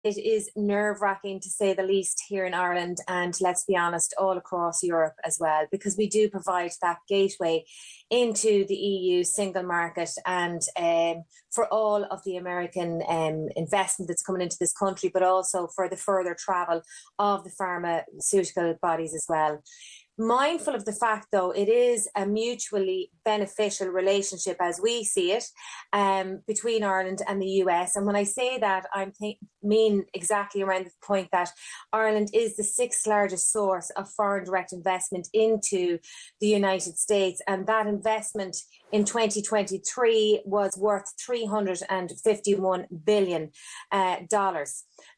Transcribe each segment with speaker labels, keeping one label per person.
Speaker 1: It is nerve-wracking to say the least here in Ireland, and let's be honest, all across Europe as well, because we do provide that gateway into the EU single market and for all of the American investment that's coming into this country, but also for the further travel of the pharmaceutical bodies as well. Mindful of the fact, though, it is a mutually beneficial relationship as we see it between Ireland and the US. And when I say that, I mean exactly around the point that Ireland is the sixth largest source of foreign direct investment into the United States. And that investment in 2023 was worth $351 billion.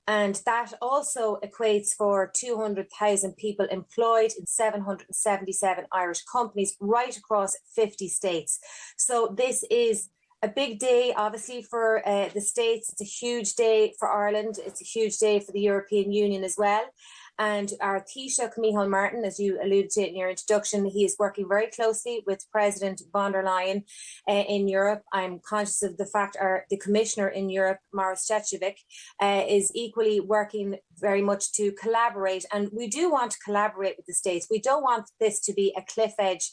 Speaker 1: And that also equates for 200,000 people employed in 777 Irish companies right across 50 states. So this is a big day, obviously, for the States. It's a huge day for Ireland. It's a huge day for the European Union as well. And our Taoiseach, Micheál Martin, as you alluded to in your introduction, he is working very closely with President von der Leyen in Europe. I'm conscious of the fact the Commissioner in Europe, Maros Šefčovič, is equally working very much to collaborate. And we do want to collaborate with the States. We don't want this to be a cliff edge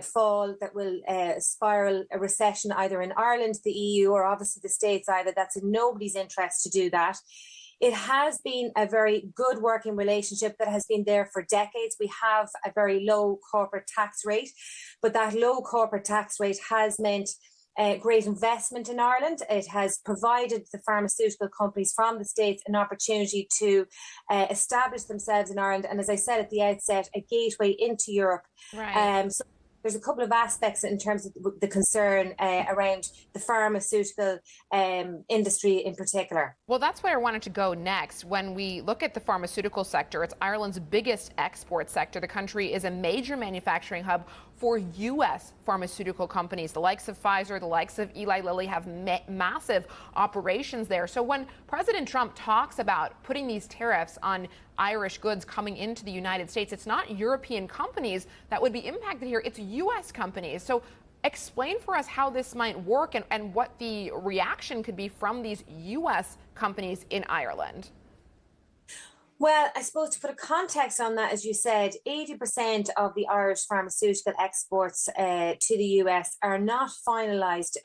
Speaker 1: fall that will spiral a recession either in Ireland, the EU, or obviously the States either. That's in nobody's interest to do that. It has been a very good working relationship that has been there for decades. We have a very low corporate tax rate, but that low corporate tax rate has meant great investment in Ireland. It has provided the pharmaceutical companies from the States an opportunity to establish themselves in Ireland. And as I said at the outset, a gateway into Europe.
Speaker 2: Right.
Speaker 1: So there's a couple of aspects in terms of the concern around the pharmaceutical industry in particular.
Speaker 2: Well, that's where I wanted to go next. When we look at the pharmaceutical sector, it's Ireland's biggest export sector. The country is a major manufacturing hub for U.S. pharmaceutical companies. The likes of Pfizer, the likes of Eli Lilly have massive operations there. So when President Trump talks about putting these tariffs on Irish goods coming into the United States, it's not European companies that would be impacted here, it's U.S. companies. So explain for us how this might work and what the reaction could be from these U.S. companies in Ireland.
Speaker 1: Well, I suppose to put a context on that, as you said, 80% of the Irish pharmaceutical exports to the US are not finalised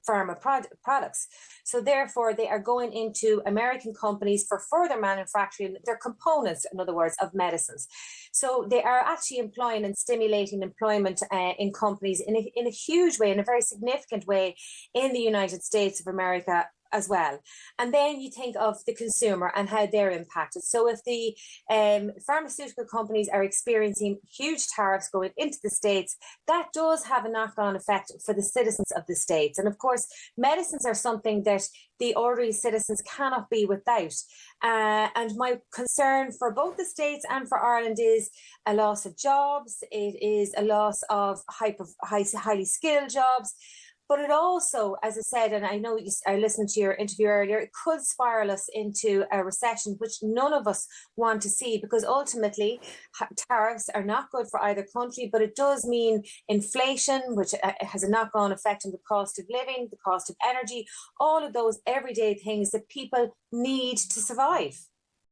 Speaker 1: pharma products. So therefore, they are going into American companies for further manufacturing their components, in other words, of medicines. So they are actually employing and stimulating employment in companies in a huge way, in a very significant way in the United States of America as well. And then you think of the consumer and how they're impacted. So if the pharmaceutical companies are experiencing huge tariffs going into the States, that does have a knock-on effect for the citizens of the States. And of course, medicines are something that the ordinary citizens cannot be without. And my concern for both the States and for Ireland is a loss of jobs. It is a loss of highly skilled jobs. But it also, as I said, and I know I listened to your interview earlier, it could spiral us into a recession, which none of us want to see, because ultimately tariffs are not good for either country, but it does mean inflation, which has a knock-on effect on the cost of living, the cost of energy, all of those everyday things that people need to survive.